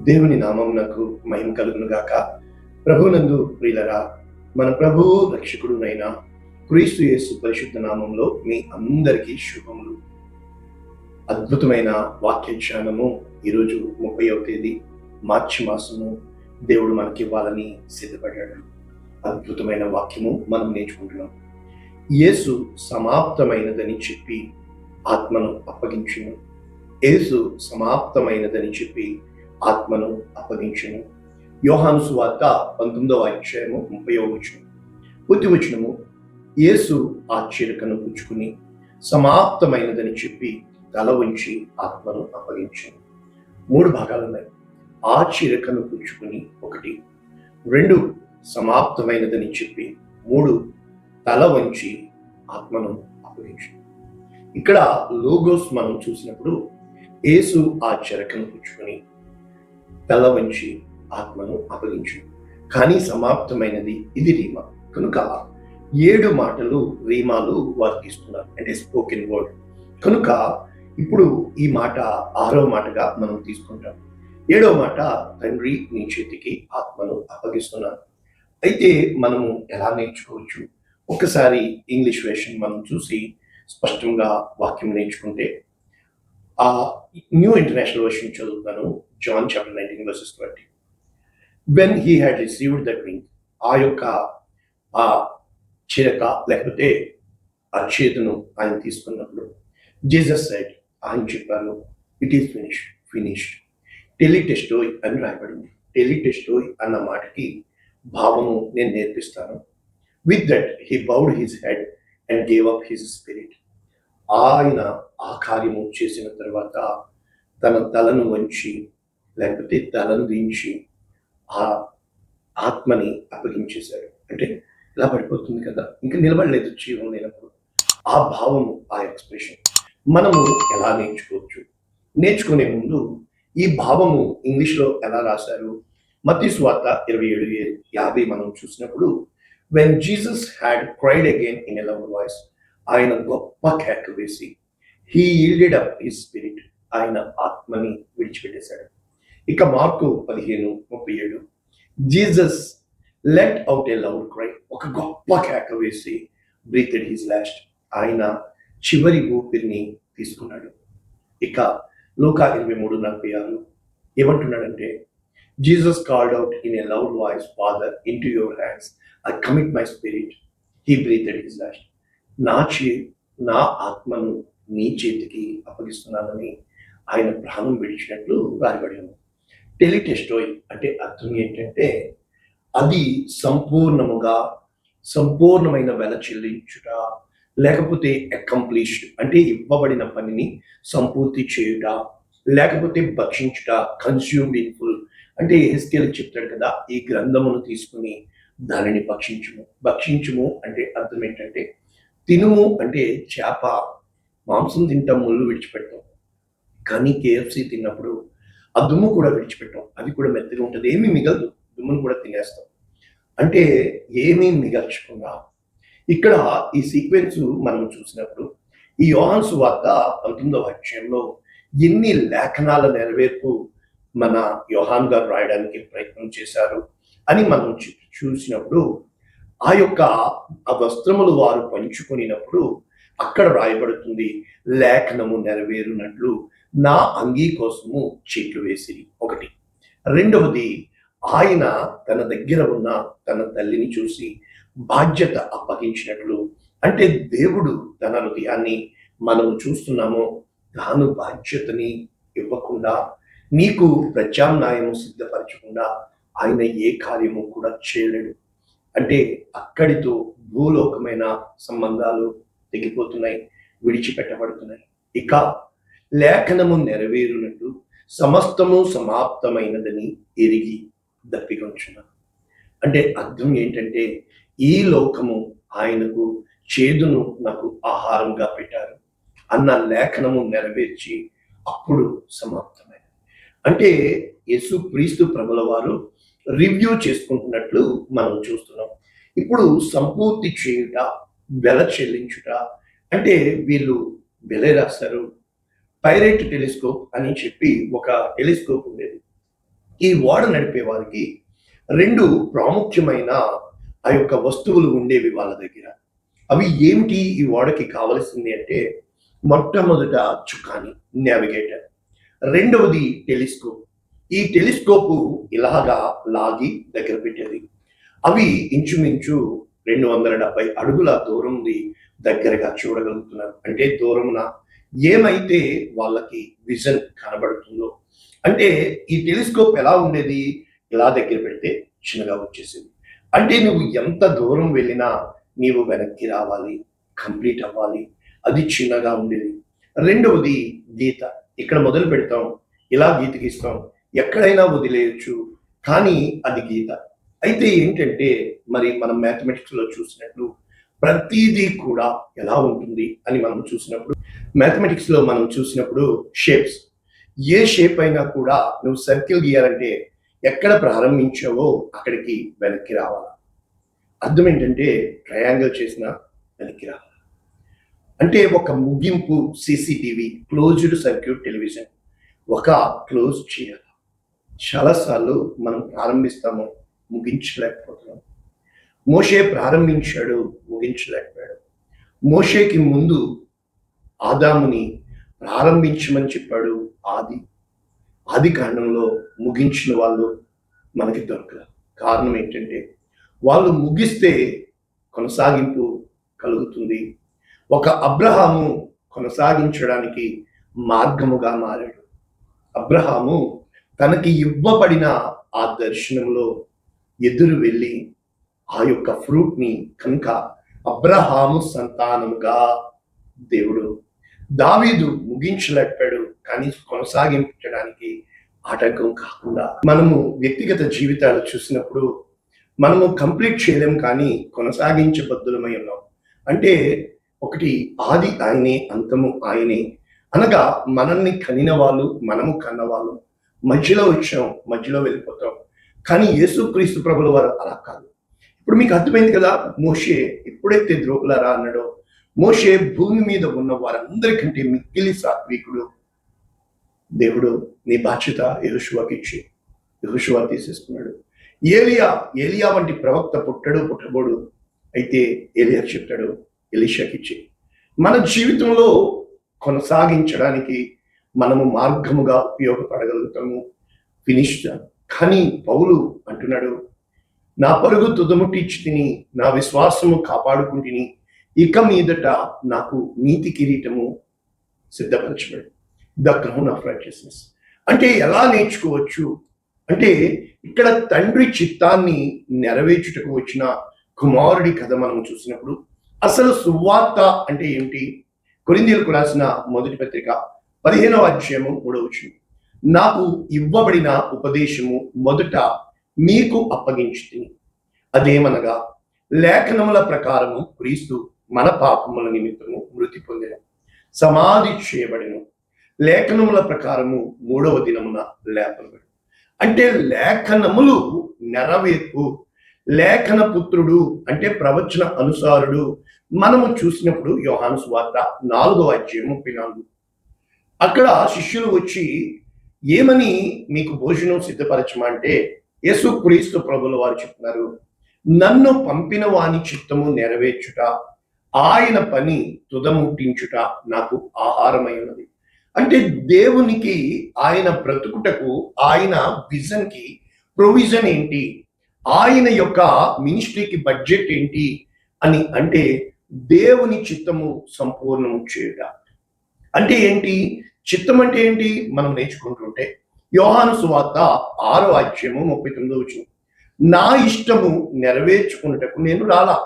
దేవుని నామమునకు మహిమ కలుగును గాక. ప్రభునందు ప్రియులరా, మన ప్రభువు రక్షకుడునైన క్రీస్తు యేసు పరిశుద్ధ నామంలో మీ అందరికీ శుభములు. అద్భుతమైన వాక్య ధ్యానము ఈరోజు 30వ తేదీ మార్చి మాసము దేవుడు మనకి ఇవ్వాలని సిద్ధపడ్డాడు. అద్భుతమైన వాక్యము మనం నేర్చుకుంటున్నాం. యేసు సమాప్తమైనదని చెప్పి ఆత్మను అప్పగించును. యేసు సమాప్తమైనదని చెప్పి ఆత్మను అప్పగించును. యోహాను సువార్త 19వ అధ్యాయము 30వ వచనం. పూర్తి వచనము, యేసు ఆ చిరకను పుచ్చుకుని సమాప్తమైనదని చెప్పి తల వంచి ఆత్మను అప్పగించును. 3 భాగాలు ఉన్నాయి. ఆ చిరకను పుచ్చుకుని 1, 2 సమాప్తమైనదని చెప్పి, 3 తల వంచి ఆత్మను అప్పగించును. ఇక్కడ లోగోస్ మనం చూసినప్పుడు యేసు ఆ చిరకను పుచ్చుకుని తల వంచి ఆత్మను అప్పగించు, కానీ సమాప్తమైనది ఇది రీమా కనుక 7 మాటలు రీమాలు వారు తీసుకున్నారు, అంటే స్పోకెన్ వర్డ్. కనుక ఇప్పుడు ఈ మాట 6వ మాటగా మనం తీసుకుంటాం. 7వ మాట, తండ్రి నీ చేతికి ఆత్మను అప్పగిస్తున్నాను. అయితే మనము ఎలా నేర్చుకోవచ్చు? ఒకసారి ఇంగ్లీష్ వెర్షన్ మనం చూసి స్పష్టంగా వాక్యం నేర్చుకుంటే, ఆ న్యూ ఇంటర్నేషనల్ వెర్షన్ చదువుతాను. John chapter 19 verses 20. When he had received the ring, ఆ యొక్క ఆ చిరక లేకపోతే ఆ చేతును ఆయన తీసుకున్నప్పుడు, జీసస్ సెడ్, ఆయన చెప్పారు, ఇట్ ఈస్ ఫినిష్డ్. టెలిటెస్టోయ్ అని రాయబడింది. టెలిటెస్టోయ్ అన్న మాటకి భావము నేను నేర్పిస్తాను. With that he bowed his head and gave up his spirit. ఆయన ఆ కార్యము చేసిన తర్వాత తన తలను వంచి లేకపోతే తలను దించి ఆ ఆత్మని అప్పగించేశాడు. అంటే ఇలా పడిపోతుంది కదా, ఇంకా నిలబడలేదు జీవం లేనప్పుడు. ఆ భావము, ఆ ఎక్స్ప్రెషన్ మనము ఎలా నేర్చుకోవచ్చు? నేర్చుకునే ముందు ఈ భావము ఇంగ్లీష్లో ఎలా రాశారు? మత్తయి సువార్త 27:50 మనం చూసినప్పుడు, when Jesus had cried again in a loud voice, ఆయన గొప్ప కేక వేసి, he yielded up his spirit, ఆయన ఆత్మని విడిచిపెట్టేశాడు. ఇక మార్కు 15:37, జీసస్ లెట్ అవుట్ ఏ లౌడ్ క్రై, ఒక గొప్ప కేక వేసి, బ్రీతెడ్ హిస్ లాస్ట్, ఆయన చివరి ఊపిరిని తీసుకున్నాడు. ఇక లూకా 23:46 ఏమంటున్నాడంటే, Jesus called out in a loud voice, father into your hands I commit my spirit, he breathed his last, నా ఆత్మను నీ చేతికి అప్పగిస్తున్నానని ఆయన ప్రాణం విడిచినట్లు రాయబడి ఉంది. టెలిటెస్టోయ్ అంటే అర్థం ఏంటంటే, అది సంపూర్ణమైన వెల చెల్లించుట, లేకపోతే అకంప్లిష్డ్ అంటే ఇవ్వబడిన పనిని సంపూర్తి చేయుట, లేకపోతే భక్షించుట, కన్స్యూమ్డ్ ఇన్ ఫుల్. అంటే ఎహెజ్కేలు చెప్తాడు కదా, ఈ గ్రంథమును తీసుకుని దానిని భక్షించుము అంటే అర్థం ఏంటంటే, తినుము అంటే చేప మాంసం తింటాం, ముళ్ళు విడిచిపెడతాం, కానీ KFC తిన్నప్పుడు ఆ దుమ్ము కూడా విడిచిపెట్టాం, అది కూడా మెత్తగా ఉంటుంది, ఏమీ మిగలదు, దుమ్మును కూడా తినేస్తాం. అంటే ఏమీ మిగల్చకుండా ఇక్కడ ఈ సీక్వెన్స్ మనం చూసినప్పుడు, ఈ యోహాను సువార్త 19వ అధ్యాయంలో ఎన్ని లేఖనాల నెరవేర్పు మన యోహాను గారు రాయడానికి ప్రయత్నం చేశారు అని మనం చూసినప్పుడు, ఆ యొక్క ఆ వస్త్రములు వారు పంచుకొనినప్పుడు అక్కడ రాయబడుతుంది, లేఖనము నెరవేరునట్లు నా అంగీ కోసము చీట్లు వేసిరి. 1. 2వది, ఆయన తన దగ్గర ఉన్న తన తల్లిని చూసి బాధ్యత అప్పగించినట్లు, అంటే దేవుడు తన హృదయాన్ని మనము చూస్తున్నామో తాను బాధ్యతని ఇవ్వకుండా, నీకు ప్రత్యామ్నాయము సిద్ధపరచకుండా ఆయన ఏ కార్యము కూడా చేయలేడు. అంటే అక్కడితో భూలోకమైన సంబంధాలు తెగిపోతున్నాయి, విడిచిపెట్టబడుతున్నాయి. ఇక లేఖనము నెరవేరునట్టు సమస్తము సమాప్తమైనదని ఎరిగి దప్పికొంచున్నాను. అంటే అర్థం ఏంటంటే, ఈ లోకము ఆయనకు చేదును నాకు ఆహారంగా పెట్టారు అన్న లేఖనము నెరవేర్చి అప్పుడు సమాప్తమైనది. అంటే యేసు క్రీస్తు ప్రభుల వారు రివ్యూ చేసుకుంటున్నట్లు మనం చూస్తున్నాం. ఇప్పుడు సంపూర్తి చేయుట, వెల చెల్లించుట అంటే వీళ్ళు వెలే రాస్తారు. పైరేట్ టెలిస్కోప్ అని చెప్పి ఒక టెలిస్కోప్ ఉండేది. ఈ ఓడ నడిపే వారికి రెండు ప్రాముఖ్యమైన ఆ యొక్క వస్తువులు ఉండేవి వాళ్ళ దగ్గర. అవి ఏమిటి ఈ ఓడకి కావలసింది అంటే, మొట్టమొదట చుక్కాని, నావిగేటర్. రెండవది టెలిస్కోప్. ఈ టెలిస్కోపు ఇలాగా లాగి దగ్గర పెట్టేది. అవి ఇంచుమించు 270 అడుగుల దూరంది దగ్గరగా చూడగలుగుతున్నారు. అంటే దూరమున ఏమైతే వాళ్ళకి విజన్ కనబడుతుందో, అంటే ఈ టెలిస్కోప్ ఎలా ఉండేది, ఇలా దగ్గర పెడితే చిన్నగా వచ్చేసింది. అంటే నువ్వు ఎంత దూరం వెళ్ళినా నీవు వెనక్కి రావాలి, కంప్లీట్ అవ్వాలి, అది చిన్నగా ఉండేది. రెండవది గీత. ఇక్కడ మొదలు పెడతాం, ఇలా గీత గీస్తాం, ఎక్కడైనా వదిలేయచ్చు, కానీ అది గీత. అయితే ఏంటంటే మరి మనం మ్యాథమెటిక్స్లో చూసినట్లు ప్రతిదీ కూడా ఎలా ఉంటుంది అని మనం చూసినప్పుడు, మ్యాథమెటిక్స్లో మనం చూసినప్పుడు షేప్స్, ఏ షేప్ అయినా కూడా నువ్వు సర్కిల్ గీయాలంటే ఎక్కడ ప్రారంభించావో అక్కడికి వెనక్కి రావాలి. అర్థం ఏంటంటే ట్రయాంగిల్ చేసిన వెనక్కి రావాలి. అంటే ఒక ముగింపు సీసీటీవీ, క్లోజ్డ్ సర్క్యూట్ టెలివిజన్, ఒక క్లోజ్ చేయాలి. చాలాసార్లు మనం ప్రారంభిస్తాము, ముగించలేకపోతున్నాం. మోషే ప్రారంభించాడు, ముగించలేకపోయాడు. మోషేకి ముందు ఆదాముని ప్రారంభించమని చెప్పాడు. ఆది కాండంలో ముగించిన వాళ్ళు మనకి దొరకలేదు. కారణం ఏంటంటే వాళ్ళు ముగిస్తే కొనసాగింపు కలుగుతుంది. ఒక అబ్రహాము కొనసాగించడానికి మార్గముగా మారాడు. అబ్రహాము తనకి ఇవ్వబడిన ఆ దర్శనంలో ఎదురు వెళ్ళి ఆ యొక్క ఫ్రూట్ని కనుక అబ్రహాము సంతానముగా దేవుడు, దావీదు ముగించలేకపోయాడు, కానీ కొనసాగించడానికి ఆటంకం కాకుండా. మనము వ్యక్తిగత జీవితాలు చూసినప్పుడు మనము కంప్లీట్ చేయలేం, కానీ కొనసాగించబద్ధులమై ఉన్నాం. అంటే ఒకటి, ఆది ఆయనే, అంతము ఆయనే. అనగా మనల్ని కనిన వాళ్ళు, మనము కన్నవాళ్ళు, మధ్యలో వచ్చాం, మధ్యలో వెళ్ళిపోతాం. కానీ యేసుక్రీస్తు ప్రభుల వారు అలా కాదు. ఇప్పుడు మీకు అర్థమైంది కదా, మోషే ఎప్పుడైతే ద్రోహులారా అన్నాడో, మోషే భూమి మీద ఉన్న వారందరికంటే మిక్కిలి సాత్వికుడు. దేవుడు నీ బాధ్యత యెహోషువకి ఇచ్చి, యెహోషువ తీసేసుకున్నాడు. ఏలియా వంటి ప్రవక్త పుట్టబోడు, అయితే ఏలియా చెప్తాడు ఎలీషాకి ఇచ్చి. మన జీవితంలో కొనసాగించడానికి మనము మార్గముగా ఉపయోగపడగలుగుతాము, ఫినిష్. కానీ పౌలు అంటున్నాడు, నా పరుగు తుదముట్టించి తిని, నా విశ్వాసము కాపాడుకుంటుని, ఇక మీదట నాకు నీతి కిరీటము సిద్ధపరచబడి, ద క్రౌన్ ఆఫ్ రైచియస్నెస్. అంటే ఎలా నేర్చుకోవచ్చు అంటే, ఇక్కడ తండ్రి చిత్తాన్ని నెరవేర్చుటకు వచ్చిన కుమారుడి కథ మనం చూసినప్పుడు, అసలు సువార్త అంటే ఏమిటి? కొరింథీయులకు రాసిన మొదటి పత్రిక 15వ అధ్యాయము 3వ వచనం, నాకు ఇవ్వబడిన ఉపదేశము మొదట మీకు అప్పగించుతిని, అదేమనగా లేఖనముల ప్రకారము క్రీస్తు మన పాపముల నిమిత్తము మృతి పొందెను, సమాధి చేయబడెను, లేఖనముల ప్రకారము 3వ దినమున లేపబడెను. అంటే లేఖనములు నెరవేర్పు, లేఖన పుత్రుడు అంటే ప్రవచన అనుసారుడు. మనము చూసినప్పుడు యోహాను సువార్త 4వ అధ్యాయం 34, అక్కడ శిష్యులు వచ్చి ఏమని మీకు భోజనం సిద్ధపరచమంటే, యేసుక్రీస్తు ప్రభుల వారు చెప్తున్నారు, నన్ను పంపిన వాని చిత్తము నెరవేర్చుట, ఆయన పని తుదముట్టించుట నాకు ఆహారమై ఉన్నది. అంటే దేవునికి, ఆయన బ్రతుకుటకు, ఆయన విజన్కి ప్రొవిజన్ ఏంటి, ఆయన యొక్క మినిస్ట్రీకి బడ్జెట్ ఏంటి అని అంటే, దేవుని చిత్తము సంపూర్ణము చేయుట. అంటే ఏంటి చిత్తం అంటే ఏంటి మనం నేర్చుకుంటుంటే, యోహాను సువార్త 6వ అధ్యాయము 39వ వచనం, నా ఇష్టము నెరవేర్చుకున్నటకు నేను రాలా.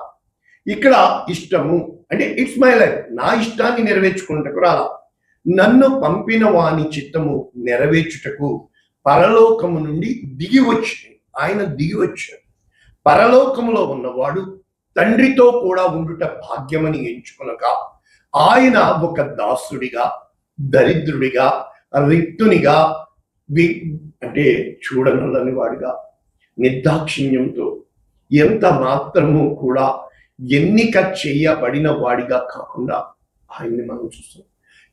ఇక్కడ ఇష్టము అంటే ఇట్స్ మై లైఫ్, నా ఇష్టాన్ని నెరవేర్చుకున్నటకు రాలా, నన్ను పంపిన వాని చిత్తము నెరవేర్చుటకు పరలోకము నుండి దిగి వచ్చి, ఆయన దిగి వచ్చాడు. పరలోకములో ఉన్నవాడు తండ్రితో కూడా ఉండుట భాగ్యమని ఎంచుకొనక, ఆయన ఒక దాసుడిగా, దరిద్రుడిగా, రిక్తునిగా, అంటే చూడనల్లని వాడిగా, నిర్దాక్షిణ్యంతో ఎంత మాత్రము కూడా ఎన్నిక చేయబడిన వాడిగా కాకుండా ఆయన్ని మనం చూస్తాం.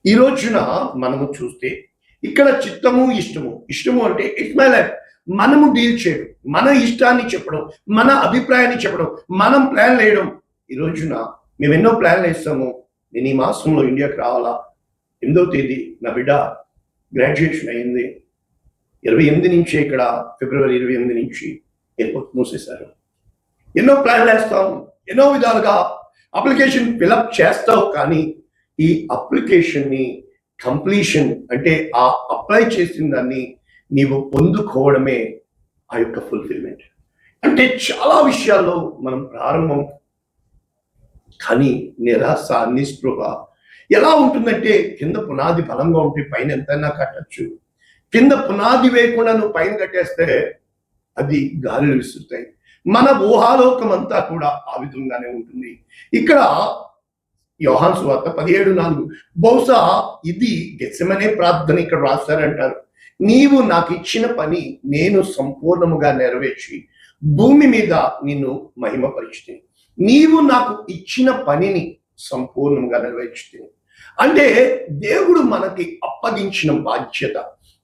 ఈ రోజున మనము చూస్తే ఇక్కడ చిత్తము ఇష్టము అంటే ఇట్స్ మై లైఫ్. మనము డీల్ చేయడం, మన ఇష్టాన్ని చెప్పడం, మన అభిప్రాయాన్ని చెప్పడం, మనం ప్లాన్ వేయడం. ఈ రోజున మేము ఎన్నో ప్లాన్లు వేస్తాము. నేను ఈ మాసంలో ఇండియాకి రావాలా, 8వ తేదీ నా బిడ్డ గ్రాడ్యుయేషన్ అయింది, 28 నుంచి ఇక్కడ ఫిబ్రవరి 28 నుంచి ఎయిర్పోర్ట్ మూసేశారు. ఎన్నో ప్లాన్లు వేస్తాం, ఎన్నో విధాలుగా అప్లికేషన్ ఫిలప్ చేస్తావు. కానీ ఈ అప్లికేషన్ని కంప్లీషన్ అంటే ఆ అప్లై చేసిన దాన్ని నీవు పొందుకోవడమే ఆ యొక్క ఫుల్ఫిల్మెంట్. అంటే చాలా విషయాల్లో మనం ప్రారంభం, కానీ నిరాశ, నిస్పృహ ఎలా ఉంటుందంటే కింద పునాది బలంగా ఉంటే పైన ఎంతైనా కట్టచ్చు. కింద పునాది వేయకుండా నువ్వు పైన కట్టేస్తే అది గాలులు విసురుతాయి. మన ఊహాలోకం అంతా కూడా ఆ విధంగానే ఉంటుంది. ఇక్కడ యోహాను సువార్త 17:4 బహుశా ఇది గెత్సెమనే ప్రార్థన ఇక్కడ రాస్తారంటారు. నీవు నాకు ఇచ్చిన పని నేను సంపూర్ణముగా నెరవేర్చి భూమి మీద నిన్ను మహిమపరిచితిని. నీవు నాకు ఇచ్చిన పనిని సంపూర్ణంగా నెరవేర్చుతుంది. అంటే దేవుడు మనకి అప్పగించిన బాధ్యత,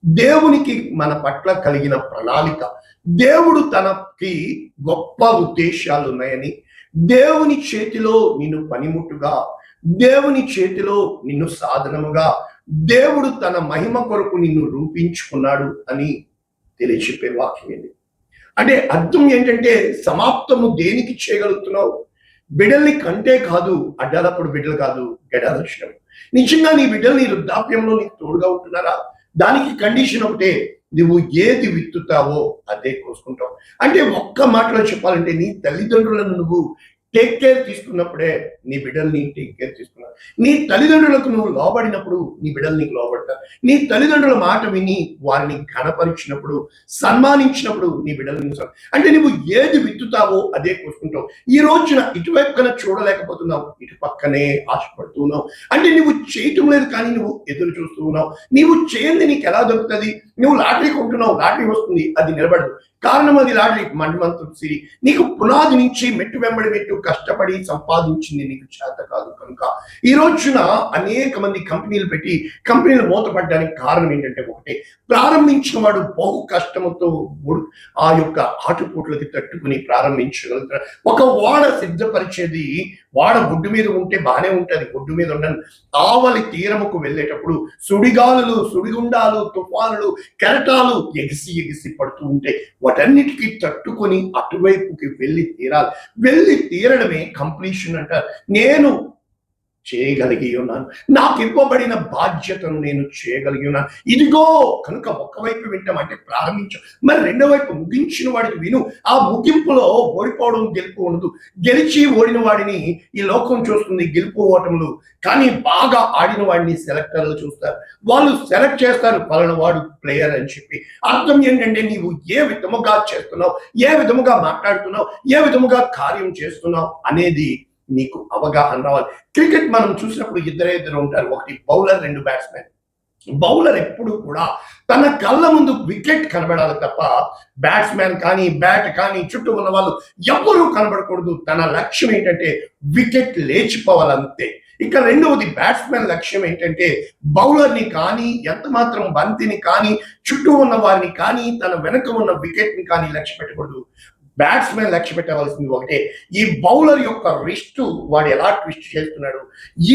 దేవునికి మన పట్ల కలిగిన ప్రణాళిక, దేవుడు తనకి గొప్ప ఉద్దేశాలు ఉన్నాయని, దేవుని చేతిలో నిన్ను పనిముట్టుగా, దేవుని చేతిలో నిన్ను సాధనముగా, దేవుడు తన మహిమ కొరకు నిన్ను రూపించుకున్నాడు అని తెలియచెప్పే వాక్యం ఇది. అంటే అర్థం ఏంటంటే సమాప్తము దేనికి చేయగలుగుతున్నావు? బిడ్డల్ని కంటే కాదు, అడ్డాలప్పుడు బిడ్డలు కాదు, గడాలక్షణం. నిజంగా నీ బిడ్డలు నీ వృద్ధాప్యంలో నీకు తోడుగా ఉంటున్నారా? దానికి కండిషన్ ఒకటే, నువ్వు ఏది విత్తుతావో అదే కోసుకుంటావు. అంటే ఒక్క మాటలో చెప్పాలంటే నీ తల్లిదండ్రులను నువ్వు టేక్ కేర్ తీసుకున్నప్పుడే నీ బిడ్డల్ని టేక్ కేర్ తీసుకున్నావు. నీ తల్లిదండ్రులకు నువ్వు లోబడినప్పుడు నీ బిడ్డలు నీకు లోబడతారు. నీ తల్లిదండ్రుల మాట విని వారిని ఘనపరిచినప్పుడు, సన్మానించినప్పుడు నీ బిడ్డలు నిలుస్తారు. అంటే నువ్వు ఏది విత్తుతావో అదే కోసుకుంటావు. ఈ రోజున ఇటువైపు కన్నా చూడలేకపోతున్నావు, ఇటు పక్కనే ఆశపడుతున్నావు. అంటే నువ్వు చేయటం లేదు, కానీ నువ్వు ఎదురు చూస్తూ ఉన్నావు. నీవు చేయండి నీకు ఎలా దొరుకుతుంది? నువ్వు లాటరీ కొంటున్నావు, లాటరీ వస్తుంది, అది నిలబడదు. కారణం అది లాటరీ మండమంతుడు సిరి. నీకు పునాది నుంచి మెట్టు వెంబడి మెట్టు కష్టపడి సంపాదించింది నీకు చేత కాదు. కనుక ఈ రోజున అనేక మంది కంపెనీలు పెట్టి కంపెనీలు మూతపడడానికి కారణం ఏంటంటే ఒకటే, ప్రారంభించిన వాడు బహు కష్టంతో ఆ యొక్క ఆటుపోట్లకి తట్టుకుని ప్రారంభించగలుగుతాడు. ఒక ఓడ సిద్ధపరిచేది వాడ ఒడ్డు మీద ఉంటే బాగానే ఉంటుంది, ఒడ్డు మీద ఉండను. ఆవలి తీరముకు వెళ్ళేటప్పుడు సుడిగాలులు, సుడిగుండాలు, తుఫానులు, కెరటాలు ఎగిసి పడుతూ ఉంటే వాటన్నిటికీ తట్టుకొని అటువైపుకి వెళ్ళి తీరాలి. వెళ్ళి తీరడమే కంప్లీషన్ అంటారు. నేను చేయగలిగి ఉన్నాను, నాకు ఇవ్వబడిన బాధ్యతను నేను చేయగలిగి ఉన్నాను. ఇదిగో కనుక ఒకవైపు వింటామంటే ప్రారంభించాం, మరి రెండో వైపు ముగించిన వాడికి విను. ఆ ముగింపులో ఓడిపోవడం గెలుపు ఉండదు. గెలిచి ఓడిన వాడిని ఈ లోకం చూస్తుంది, గెలుపు ఓటములు. కానీ బాగా ఆడిన వాడిని సెలెక్టర్లు చూస్తారు, వాళ్ళు సెలెక్ట్ చేస్తారు పలానా వాడు ప్లేయర్ అని చెప్పి. అర్థం ఏంటంటే నీవు ఏ విధముగా చేస్తున్నావు, ఏ విధముగా మాట్లాడుతున్నావు, ఏ విధముగా కార్యం చేస్తున్నావు అనేది నీకు అవగాహన రావాలి. క్రికెట్ మనం చూసినప్పుడు ఇద్దరు ఉంటారు, ఒకటి బౌలర్, 2 బ్యాట్స్మెన్. బౌలర్ ఎప్పుడు కూడా తన కళ్ళ ముందు వికెట్ కనబడాలి తప్ప బ్యాట్స్మెన్ కానీ బ్యాట్ కానీ చుట్టూ ఉన్న వాళ్ళు ఎవరూ కనబడకూడదు. తన లక్ష్యం ఏంటంటే వికెట్ లేచిపోవాలంతే. ఇక రెండవది బ్యాట్స్మెన్ లక్ష్యం ఏంటంటే బౌలర్ని కానీ ఎంత మాత్రం బంతిని కానీ చుట్టూ ఉన్న వారిని కానీ తన వెనక ఉన్న వికెట్ ని కానీ లక్ష్య పెట్టకూడదు. బ్యాట్స్మెన్ లక్ష్య పెట్టవలసింది ఒకటే, ఈ బౌలర్ యొక్క రిస్ట్ వాడు ఎలా ట్విస్ట్ చేస్తున్నాడు,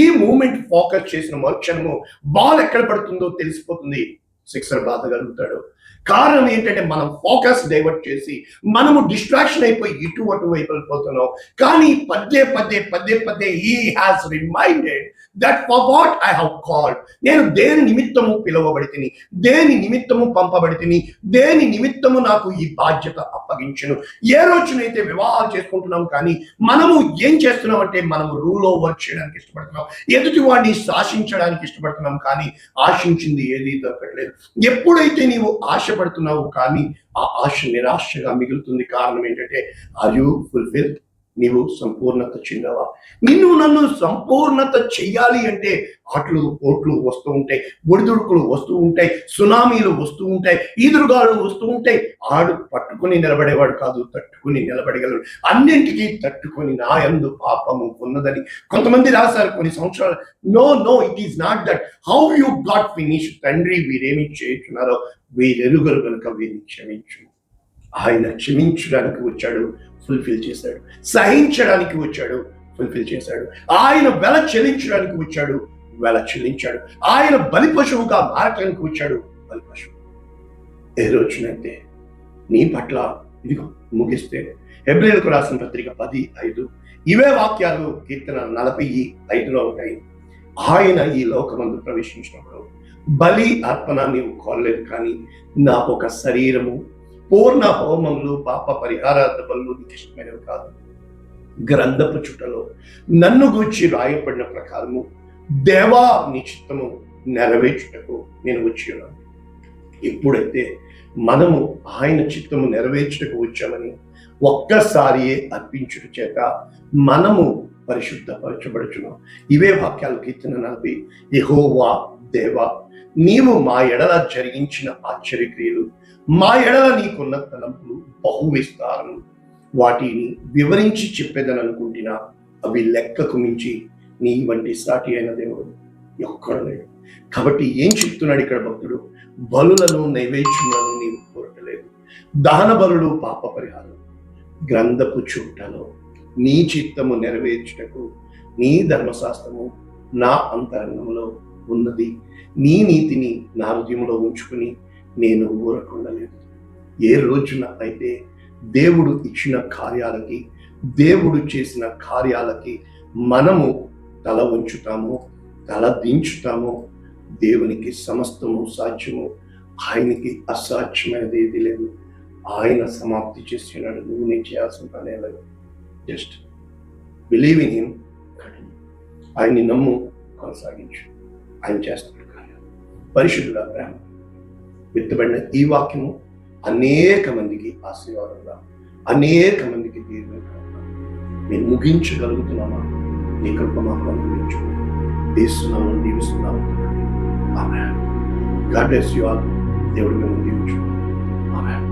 ఈ మూమెంట్ ఫోకస్ చేసిన మరుక్షణము బాల్ ఎక్కడ పడుతుందో తెలిసిపోతుంది, సిక్సర్ బాధగలుగుతాడు. కారణం ఏంటంటే మనం ఫోకస్ డైవర్ట్ చేసి మనము డిస్ట్రాక్షన్ అయిపోయి ఇటు అటు వైపు వెళ్ళిపోతున్నాం. కానీ పదే he has reminded that for what I have called. నేను దేని నిమిత్తము పిలువబడితిని, దేని నిమిత్తము పంపబడితిని, దేని నిమిత్తము నాకు ఈ బాధ్యత అప్పగించను. ఏ రోజునైతే వివాహాలు చేసుకుంటున్నాం కానీ మనము ఏం చేస్తున్నాం అంటే మనము రూల్ ఓవర్ చేయడానికి ఇష్టపడుతున్నాం, ఎదుటి వాడిని శాసించడానికి ఇష్టపడుతున్నాం, కానీ ఆశించింది ఏది దొరకట్లేదు. ఎప్పుడైతే నీవు ఆశపడుతున్నావు కానీ ఆ ఆశ నిరాశగా మిగులుతుంది. కారణం ఏంటంటే ఆర్ యు ఫుల్ఫిల్? నీవు సంపూర్ణత చెందావా? నిన్ను నన్ను సంపూర్ణత చెయ్యాలి అంటే ఆటలు పోట్లు వస్తూ ఉంటాయి, ఒడిదుడుకులు వస్తూ ఉంటాయి, సునామీలు వస్తూ ఉంటాయి, ఈదురుగాలు వస్తూ ఉంటాయి. ఆడు పట్టుకొని నిలబడేవాడు కాదు, తట్టుకుని నిలబడగలడు. అన్నింటికీ తట్టుకొని నా యందు పాపము ఉన్నదని కొంతమంది రాశారు కొన్ని సంవత్సరాలు. No, it is not that. How you got finish. తండ్రి వీరేమి చేస్తున్నారో వీరెరుగరు కనుక వీరిని క్షమించు. ఆయన క్షమించడానికి వచ్చాడు, ఫుల్ఫిల్ చేశాడు. సహించడానికి వచ్చాడు, ఫుల్ఫిల్ చేశాడు. ఆయన వెల చెల్లించడానికి వచ్చాడు, వెల చెల్లించాడు. ఆయన బలి పశువుగా మారటానికి వచ్చాడు, బలి పశువు. ఏ రోజునైతే నీ పట్ల ఇదిగో ముగిస్తే హెబ్రీయులకు రాసిన పత్రిక 10:5 ఇవే వాక్యాలు కీర్తన 45లో ఉంటాయి. ఆయన ఈ లోకమందు ప్రవేశించినప్పుడు బలి అర్పణ నీవు కోరలేదు, కానీ నా ఒక శరీరము పూర్ణ హోమములు పాప పరిహారార్థ బలులు నీకు ఇష్టమైనవి కాదు. గ్రంథపు చుట్టలో నన్ను గూర్చి రాయబడిన ప్రకారము దేవా నీ చిత్తము నెరవేర్చుటకు నేను వచ్చి ఉన్నాను. ఎప్పుడైతే మనము ఆయన చిత్తము నెరవేర్చుటకు వచ్చామని ఒక్కసారియే అర్పించుట చేత మనము పరిశుద్ధపరచబడుచున్నాం. ఇవే వాక్యాలు కీర్తన 40. యెహోవా దేవా, నీవు మా ఎడల జరిగించిన ఆశ్చర్యక్రియలు, మా ఎడల నీకున్న తలంపులు బహు విస్తారము. వాటిని వివరించి చెప్పేదని అనుకుంటున్నా, అవి లెక్కకు మించి నీ వంటి సాటి అయిన దేవుడు ఎక్కడ లేడు. కాబట్టి ఏం చెప్తున్నాడు ఇక్కడ భక్తుడు? బలులను నైవేద్యములను నీవు కోరటలేదు, దహన బలులు పాప పరిహారం. గ్రంథపు చుట్టలో నీ చిత్తము నెరవేర్చుటకు నీ ధర్మశాస్త్రము నా అంతరంగంలో ఉన్నది. నీ నీతిని నా హృదయంలో ఉంచుకుని నేను ఊరకుండలేదు. ఏ రోజున అయితే దేవుడు ఇచ్చిన కార్యాలకి, దేవుడు చేసిన కార్యాలకి మనము తల ఉంచుతామో, తల దించుతామో, దేవునికి సమస్తము సాధ్యము. ఆయనకి అసాధ్యమైనది ఏది లేదు. ఆయన సమాప్తి చేస్తున్నాడు. నువ్వు నేను చేయాల్సిన పనే లేదు. Just believe in him. ఆయన్ని నమ్ము, కొనసాగించు. ఆయన చేస్తున్న కార్యాలు పరిశుద్ధుల ప్రేమ విత్తబడిన ఈ వాక్యము అనేక మందికి ఆశీర్వాదంగా, అనేక మందికి దీర్ఘంగా నేను ముగించగలుగుతున్నామా? నీ కృప మాకు అనుగ్రహించు. దీస్తున్నాము, దీవిస్తున్నాము. ఆమేన్. God bless you all. దేవుడు మిమ్మల్ని దీవించు. ఆమేన్.